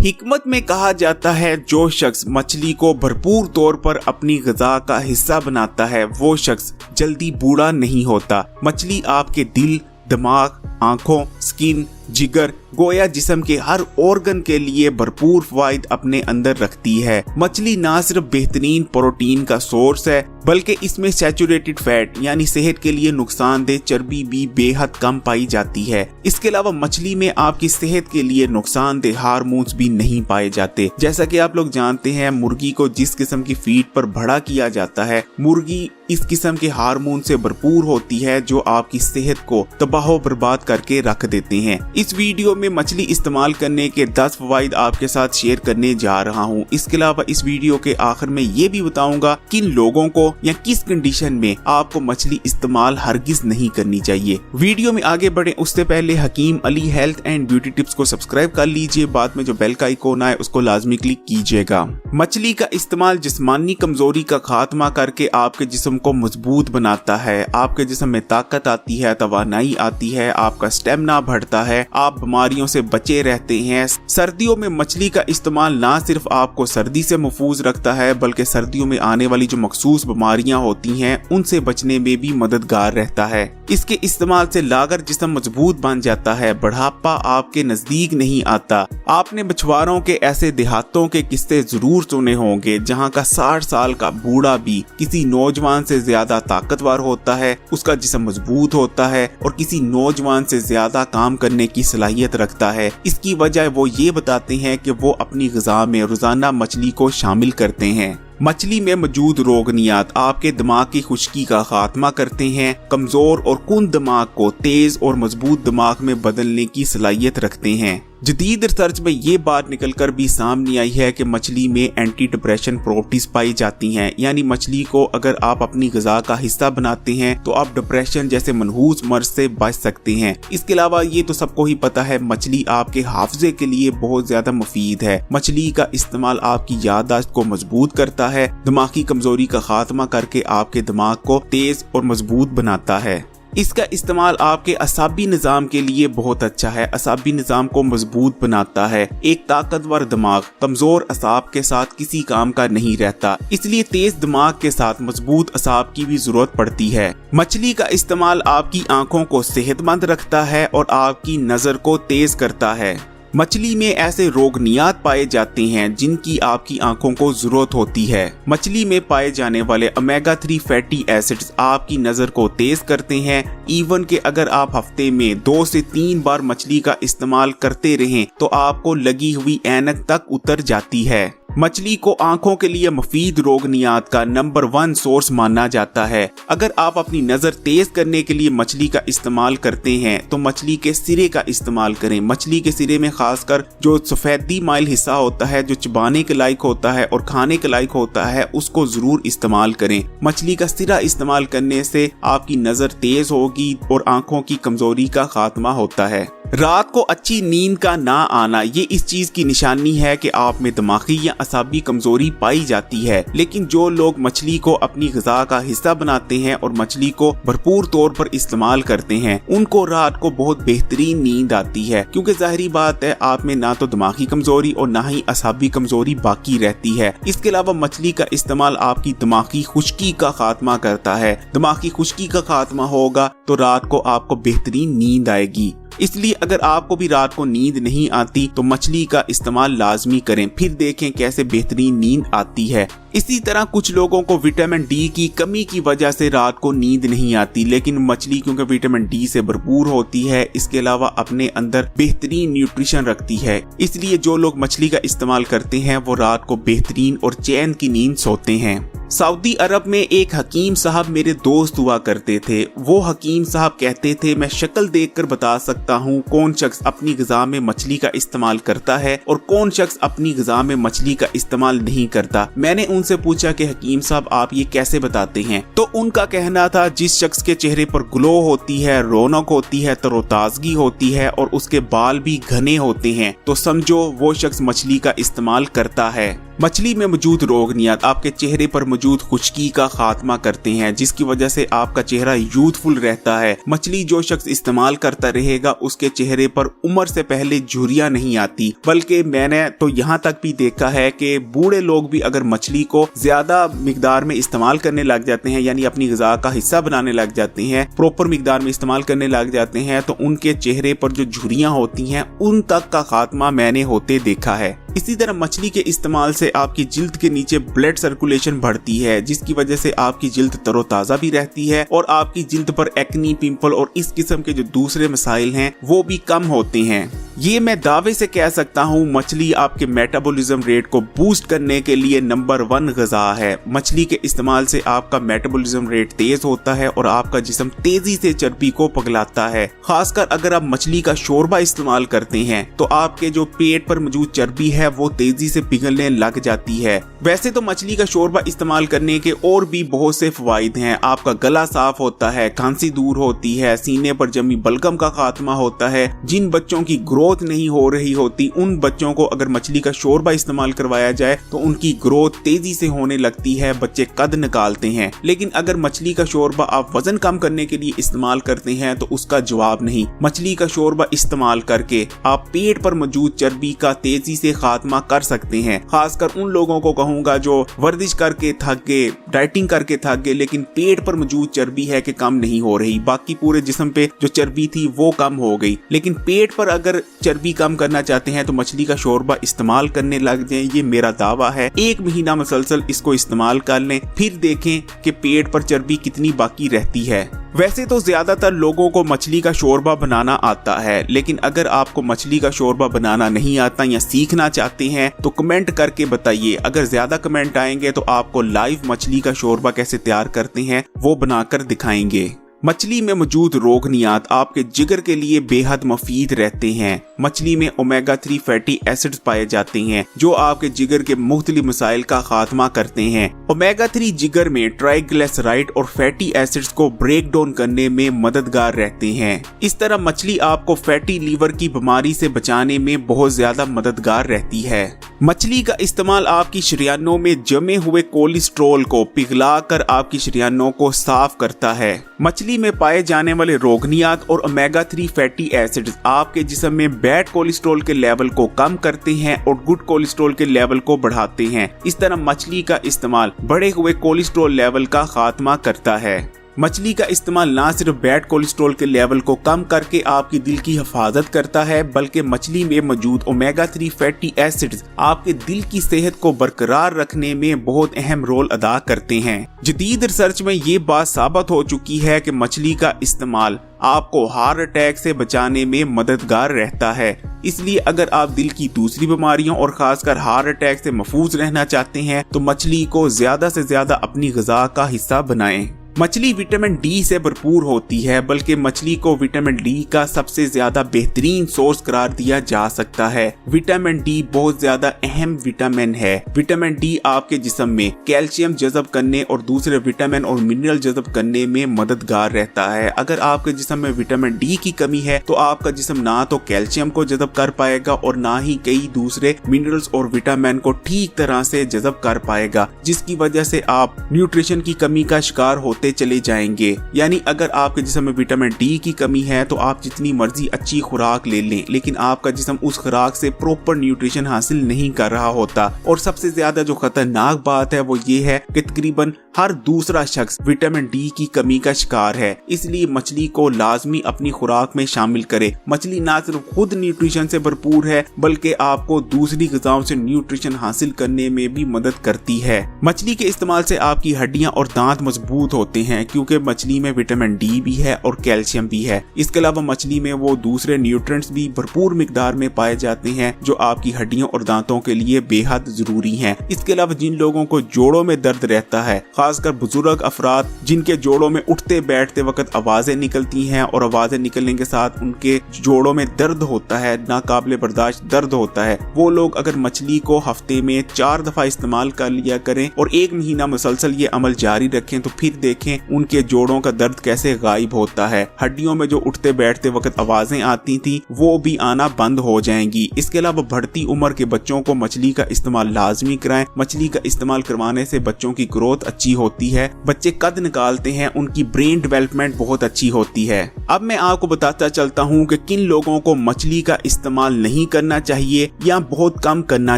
हिकमत में कहा जाता है, जो शख्स मछली को भरपूर तौर पर अपनी ग़िज़ा का हिस्सा बनाता है वो शख्स जल्दी बूढ़ा नहीं होता। मछली आपके दिल, दिमाग, आंखों, स्किन, जिगर, गोया जिस्म के हर ऑर्गन के लिए भरपूर फायदे अपने अंदर रखती है। मछली ना सिर्फ बेहतरीन प्रोटीन का सोर्स है बल्कि इसमें सैचुरेटेड फैट यानी सेहत के लिए नुकसानदेह चर्बी भी बेहद कम पाई जाती है। इसके अलावा मछली में आपकी सेहत के लिए नुकसानदेह हार्मोन्स भी नहीं पाए जाते। जैसा कि आप लोग जानते हैं, मुर्गी को जिस किस्म की फीड पर बड़ा किया जाता है, मुर्गी इस किस्म के हार्मोन से भरपूर होती है जो आपकी सेहत को तबाह बर्बाद करके रख देते हैं। इस वीडियो में मछली इस्तेमाल करने के 10 फवाइद आपके साथ शेयर करने जा रहा हूँ। इसके अलावा इस वीडियो के आखिर में ये भी बताऊंगा किन लोगों को या किस कंडीशन में आपको मछली इस्तेमाल हरगिज नहीं करनी चाहिए। वीडियो में आगे बढ़े उससे पहले Hakim Ali health and beauty tips को सब्सक्राइब कर लीजिए। बाद में जो बेल का आइकॉन है उसको लाजमी क्लिक कीजिएगा। मछली का इस्तेमाल जिस्मानी कमजोरी का खात्मा करके आपके जिस्म को मजबूत बनाता है। आपके जिस्म में ताकत आती है, तवानाई आती है, आपका स्टेमिना बढ़ता है, आप बीमारियों से बचे रहते हैं। सर्दियों में मछली का इस्तेमाल ना सिर्फ आपको सर्दी से महफूज रखता है बल्कि सर्दियों में आने वाली जो मखसूस बीमारियां होती हैं उनसे बचने में भी मददगार रहता है। इसके इस्तेमाल से लागर जिस्म मजबूत बन जाता है, बढ़ापा आपके नजदीक नहीं आता। आपने मछुआरों के ऐसे देहातों के किस्से जरूर सुने होंगे जहाँ का 60 साल का बूढ़ा भी किसी नौजवान से ज्यादा ताकतवर होता है, उसका जिस्म मजबूत होता है और किसी नौजवान से ज्यादा काम करने की सलाहियत रखता है। इसकी वजह वो ये बताते हैं कि वो अपनी ग़िज़ा में रोजाना मछली को शामिल करते हैं। मछली में मौजूद रोगनियात आपके दिमाग की खुश्की का खात्मा करते हैं, कमजोर और कुंद दिमाग को तेज और मजबूत दिमाग में बदलने की सलाहियत रखते हैं। जदीद रिसर्च में ये बात निकलकर भी सामने आई है कि मछली में एंटी डिप्रेशन प्रॉपर्टीज पाई जाती हैं। यानी मछली को अगर आप अपनी ग़िज़ा का हिस्सा बनाते हैं तो आप डिप्रेशन जैसे मनहूस मर्ज से बच सकते हैं। इसके अलावा ये तो सबको ही पता है, मछली आपके हाफजे के लिए बहुत ज्यादा मुफीद है। मछली का इस्तेमाल आपकी याददाश्त को मजबूत करता है, दिमागी कमजोरी का खात्मा करके आपके दिमाग को तेज और मजबूत बनाता है। इसका इस्तेमाल आपके असाबी निज़ाम के लिए बहुत अच्छा है, असाबी निज़ाम को मजबूत बनाता है। एक ताकतवर दिमाग कमजोर असाब के साथ किसी काम का नहीं रहता, इसलिए तेज दिमाग के साथ मजबूत असाब की भी जरूरत पड़ती है। मछली का इस्तेमाल आपकी आंखों को सेहतमंद रखता है और आपकी नजर को तेज करता है। मछली में ऐसे रोगनियात पाए जाते हैं जिनकी आपकी आंखों को जरूरत होती है। मछली में पाए जाने वाले ओमेगा 3 फैटी एसिड्स आपकी नजर को तेज करते हैं। इवन के अगर आप हफ्ते में 2 से 3 बार मछली का इस्तेमाल करते रहें तो आपको लगी हुई ऐनक तक उतर जाती है। मछली को आंखों के लिए मुफीद रोगनियात का नंबर 1 सोर्स माना जाता है। अगर आप अपनी नजर तेज करने के लिए मछली का इस्तेमाल करते हैं तो मछली के सिरे का इस्तेमाल करें। मछली के सिरे में खासकर जो सफेदी माइल हिस्सा होता है, जो चबाने के लायक होता है और खाने के लायक होता है, उसको जरूर इस्तेमाल करें। मछली का सिरा इस्तेमाल करने से आपकी नजर तेज होगी और आंखों की कमजोरी का खात्मा होता है। रात को अच्छी नींद का ना आना ये इस चीज की निशानी है कि आप में दिमागी या असाबी कमजोरी पाई जाती है। लेकिन जो लोग मछली को अपनी ग़िज़ा का हिस्सा बनाते हैं और मछली को भरपूर तौर पर इस्तेमाल करते हैं, उनको रात को बहुत बेहतरीन नींद आती है, क्योंकि जाहिरी बात है आप में ना तो दिमागी कमजोरी और ना ही असाबी कमजोरी बाकी रहती है। इसके अलावा मछली का इस्तेमाल आपकी दिमागी खुश्की का खात्मा करता है। दिमागी खुश्की का खात्मा होगा तो रात को आपको बेहतरीन नींद आएगी। इसलिए अगर आपको भी रात को नींद नहीं आती तो मछली का इस्तेमाल लाजमी करें, फिर देखें कैसे बेहतरीन नींद आती है। इसी तरह कुछ लोगों को विटामिन डी की कमी की वजह से रात को नींद नहीं आती, लेकिन मछली क्योंकि विटामिन डी से भरपूर होती है, इसके अलावा अपने अंदर बेहतरीन न्यूट्रिशन रखती है, इसलिए जो लोग मछली का इस्तेमाल करते हैं वो रात को बेहतरीन और चैन की नींद सोते हैं। सऊदी अरब में एक हकीम साहब मेरे दोस्त हुआ करते थे। वो हकीम साहब कहते थे, मैं शक्ल देखकर बता सकता हूँ कौन शख्स अपनी ग़िज़ा में मछली का इस्तेमाल करता है और कौन शख्स अपनी ग़िज़ा में मछली का इस्तेमाल नहीं करता। मैंने उनसे पूछा कि हकीम साहब आप ये कैसे बताते हैं? तो उनका कहना था, जिस शख्स के चेहरे पर ग्लो होती है, रौनक होती है, तरोताजगी होती है और उसके बाल भी घने होते हैं तो समझो वो शख्स मछली का इस्तेमाल करता है। मछली में मौजूद रोगनियात आपके चेहरे पर मौजूद खुश्की का खात्मा करते हैं, जिसकी वजह से आपका चेहरा यूथफुल रहता है। मछली जो शख्स इस्तेमाल करता रहेगा उसके चेहरे पर उम्र से पहले झुर्रियां नहीं आती, बल्कि मैंने तो यहाँ तक भी देखा है कि बूढ़े लोग भी अगर मछली को ज्यादा मिकदार में इस्तेमाल करने लग जाते हैं, यानी अपनी ग़िज़ा का हिस्सा बनाने लग जाते हैं, प्रॉपर मिकदार में इस्तेमाल करने लग जाते हैं, तो उनके चेहरे पर जो झुर्रियां होती हैं उन तक का खात्मा मैंने होते देखा है। इसी तरह मछली के इस्तेमाल से आपकी जिल्द के नीचे ब्लड सर्कुलेशन बढ़ती है, जिसकी वजह से आपकी जिल्द तरोताजा भी रहती है और आपकी जिल्द पर एक्नी, पिंपल और इस किस्म के जो दूसरे मसाइल हैं वो भी कम होते हैं। ये मैं दावे से कह सकता हूँ मछली आपके मेटाबॉलिज्म रेट को बूस्ट करने के लिए नंबर 1 ग़िज़ा है। मछली के इस्तेमाल से आपका मेटाबॉलिज्म रेट तेज होता है और आपका जिस्म तेजी से चर्बी को पिघलाता है। खासकर अगर आप मछली का शोरबा इस्तेमाल करते हैं तो आपके जो पेट पर मौजूद चर्बी है वो तेजी से पिघलने लग जाती है। वैसे तो मछली का शोरबा इस्तेमाल करने के और भी बहुत से फायदे हैं। आपका गला साफ होता है, खांसी दूर होती है, सीने पर जमी बलगम का खात्मा होता है। जिन बच्चों की ग्रोथ नहीं हो रही होती उन बच्चों को अगर मछली का शोरबा इस्तेमाल करवाया जाए तो उनकी ग्रोथ तेजी से होने लगती है, बच्चे कद निकालते हैं। लेकिन अगर मछली का शोरबा आप वजन कम करने के लिए इस्तेमाल करते हैं तो उसका जवाब नहीं। मछली का शोरबा इस्तेमाल करके आप पेट पर मौजूद चर्बी का तेजी से खात्मा कर सकते हैं। खासकर उन लोगों को कहूंगा जो वर्जिश करके थक गए, डाइटिंग करके थक गए, लेकिन पेट पर मौजूद चर्बी है कि कम नहीं हो रही, बाकी पूरे जिस्म पे जो चर्बी थी वो कम हो गई, लेकिन पेट पर अगर चर्बी कम करना चाहते हैं तो मछली का शोरबा इस्तेमाल करने लग जाएं। ये मेरा दावा है। 1 महीना मुसलसल इसको इस्तेमाल कर लें, फिर देखें कि पेट पर चर्बी कितनी बाकी रहती है। वैसे तो ज्यादातर लोगों को मछली का शोरबा बनाना आता है, लेकिन अगर आपको मछली का शोरबा बनाना नहीं आता या सीखना चाहते हैं तो कमेंट करके बताइए। अगर ज्यादा कमेंट आएंगे तो आपको लाइव मछली का शोरबा कैसे तैयार करते हैं वो बनाकर दिखाएंगे। मछली में मौजूद रोगनियात आपके जिगर के लिए बेहद मुफीद रहते हैं। मछली में ओमेगा 3 फैटी एसिड्स पाए जाते हैं जो आपके जिगर के मुख्तलिफ मसाइल का खात्मा करते हैं। ओमेगा 3 जिगर में ट्राइग्लिसराइड और फैटी एसिड्स को ब्रेक डाउन करने में मददगार रहते हैं। इस तरह मछली आपको फैटी लीवर की बीमारी से बचाने में बहुत ज्यादा मददगार रहती है। मछली का इस्तेमाल आपकी शरीयानों में जमे हुए कोलेस्ट्रॉल को पिघलाकर आपकी शरीयानों को साफ करता है। मछली में पाए जाने वाले रोगनियात और ओमेगा 3 फैटी एसिड्स आपके जिस्म में बैड कोलेस्ट्रॉल के लेवल को कम करते हैं और गुड कोलेस्ट्रॉल के लेवल को बढ़ाते हैं। इस तरह मछली का इस्तेमाल बढ़े हुए कोलेस्ट्रॉल लेवल का खात्मा करता है। मछली का इस्तेमाल ना सिर्फ बैड कोलेस्ट्रॉल के लेवल को कम करके आपकी दिल की हिफाजत करता है, बल्कि मछली में मौजूद ओमेगा 3 फैटी एसिड्स आपके दिल की सेहत को बरकरार रखने में बहुत अहम रोल अदा करते हैं। जदीद रिसर्च में ये बात साबित हो चुकी है कि मछली का इस्तेमाल आपको हार्ट अटैक से बचाने में मददगार रहता है। इसलिए अगर आप दिल की दूसरी बीमारियों और खासकर हार्ट अटैक से महफूज रहना चाहते हैं तो मछली को ज्यादा से ज्यादा अपनी ग़िज़ा का हिस्सा बनाएं। मछली विटामिन डी से भरपूर होती है, बल्कि मछली को विटामिन डी का सबसे ज्यादा बेहतरीन सोर्स करार दिया जा सकता है। विटामिन डी बहुत ज्यादा अहम विटामिन है। विटामिन डी आपके जिस्म में कैल्शियम जज़ब करने और दूसरे विटामिन और मिनरल जज़ब करने में मददगार रहता है। अगर आपके जिस्म में विटामिन डी की कमी है तो आपका जिस्म ना तो कैल्शियम को जज़ब कर पाएगा और ना ही कई दूसरे मिनरल्स और विटामिन को ठीक तरह से जज़ब कर पाएगा, जिसकी वजह से आप न्यूट्रिशन की कमी का शिकार होते चले जाएंगे। यानी अगर आपके जिस्म में विटामिन डी की कमी है तो आप जितनी मर्जी अच्छी खुराक ले लें, लेकिन आपका जिस्म उस खुराक से प्रॉपर न्यूट्रिशन हासिल नहीं कर रहा होता। और सबसे ज्यादा जो खतरनाक बात है वो ये है कि तकरीबन हर दूसरा शख्स विटामिन डी की कमी का शिकार है। इसलिए मछली को लाजमी अपनी खुराक में शामिल करें। मछली ना सिर्फ खुद न्यूट्रिशन से भरपूर है बल्कि आपको दूसरी ग़िज़ाओं से न्यूट्रिशन हासिल करने में भी मदद करती है। मछली के इस्तेमाल से आपकी हड्डियां और दांत मजबूत होते हैं क्योंकि मछली में विटामिन डी भी है और कैल्शियम भी है। इसके अलावा मछली में वो दूसरे न्यूट्रिएंट्स भी भरपूर मिकदार में पाए जाते हैं जो आपकी हड्डियों और दांतों के लिए बेहद जरूरी हैं। इसके अलावा जिन लोगों को जोड़ों में दर्द रहता है, खासकर बुजुर्ग अफराद जिनके जोड़ों में उठते बैठते वक्त आवाजें निकलती हैं और आवाजें निकलने के साथ उनके जोड़ों में दर्द होता है, नाकाबिले बर्दाश्त दर्द होता है, वो लोग अगर मछली को हफ्ते में 4 दफा इस्तेमाल कर लिया करें और 1 महीना मुसलसल ये अमल जारी रखें तो फिर देखें देखें उनके जोड़ों का दर्द कैसे गायब होता है। हड्डियों में जो उठते बैठते वक्त आवाजें आती थी वो भी आना बंद हो जाएंगी। इसके अलावा बढ़ती उम्र के बच्चों को मछली का इस्तेमाल लाजमी कराएं। मछली का इस्तेमाल करवाने से बच्चों की ग्रोथ अच्छी होती है, बच्चे कद निकालते हैं, उनकी ब्रेन डेवलपमेंट बहुत अच्छी होती है। अब मैं आपको बताता चलता हूँ कि किन लोगों को मछली का इस्तेमाल नहीं करना चाहिए या बहुत कम करना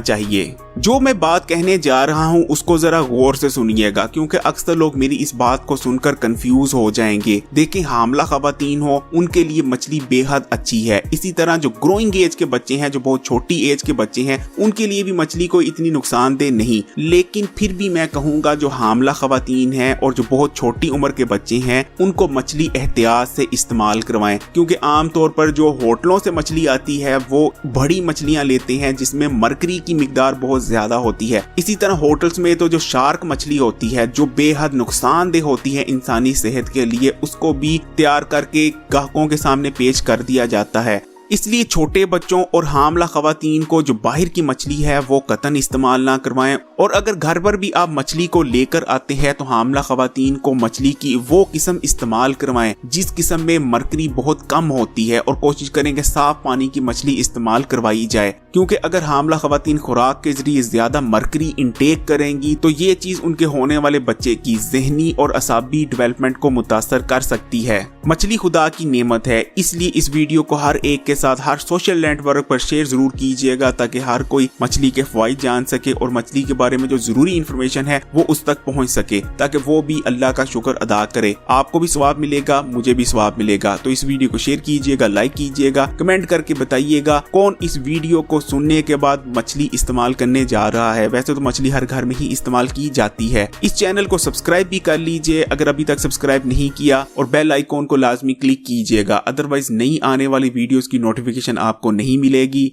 चाहिए। जो मैं बात कहने जा रहा हूँ उसको जरा गौर से सुनिएगा, क्योंकि अक्सर लोग मेरी इस बात को सुनकर कंफ्यूज हो जाएंगे। देखें, हामला खवातीन हो उनके लिए मछली बेहद अच्छी है। इसी तरह जो ग्रोइंग एज के बच्चे हैं, जो बहुत छोटी एज के बच्चे हैं, उनके लिए भी मछली कोई इतनी नुकसानदेह नहीं। लेकिन फिर भी मैं कहूँगा जो हामला खवातीन हैं और जो बहुत छोटी उम्र के बच्चे हैं उनको मछली एहतियात से इस्तेमाल करवाएं, क्योंकि आमतौर पर जो होटलों से मछली आती है वो बड़ी मछलियाँ लेते हैं जिसमें मरकरी की मिकदार बहुत ज्यादा होती है। इसी तरह होटल्स में तो जो शार्क मछली होती है जो बेहद नुकसानदेह होती है इंसानी सेहत के लिए, उसको भी तैयार करके ग्राहकों के सामने पेश कर दिया जाता है। इसलिए छोटे बच्चों और हामला खवातीन को जो बाहर की मछली है वो कतन इस्तेमाल ना करवाएं। और अगर घर पर भी आप मछली को लेकर आते हैं तो हामला खवातीन को मछली की वो किस्म इस्तेमाल करवाएं जिस किस्म में मरकरी बहुत कम होती है, और कोशिश करें कि साफ पानी की मछली इस्तेमाल करवाई जाए, क्योंकि अगर हामला खवातीन खुराक के जरिए ज्यादा मरकरी इंटेक करेंगी तो ये चीज उनके होने वाले बच्चे की जहनी और असाबी डेवलपमेंट को मुतासर कर सकती है। मछली खुदा की नेमत है, इसलिए इस वीडियो को हर एक के साथ हर सोशल नेटवर्क पर शेयर जरूर कीजिएगा ताकि हर कोई मछली के फवाइद जान सके और मछली के बारे में जो जरूरी इंफॉर्मेशन है वो उस तक पहुंच सके, ताकि वो भी अल्लाह का शुक्र अदा करे। आपको भी सवाब मिलेगा, मुझे भी सवाब मिलेगा। तो इस वीडियो को शेयर कीजिएगा, लाइक कीजिएगा, कमेंट करके बताइएगा कौन इस वीडियो को सुनने के बाद मछली इस्तेमाल करने जा रहा है। वैसे तो मछली हर घर में ही इस्तेमाल की जाती है। इस चैनल को सब्सक्राइब भी कर लीजिए अगर अभी तक सब्सक्राइब नहीं किया, और बेल आइकॉन को लाजमी क्लिक कीजिएगा, अदरवाइज नई आने वाली वीडियोस की नोटिफिकेशन आपको नहीं मिलेगी।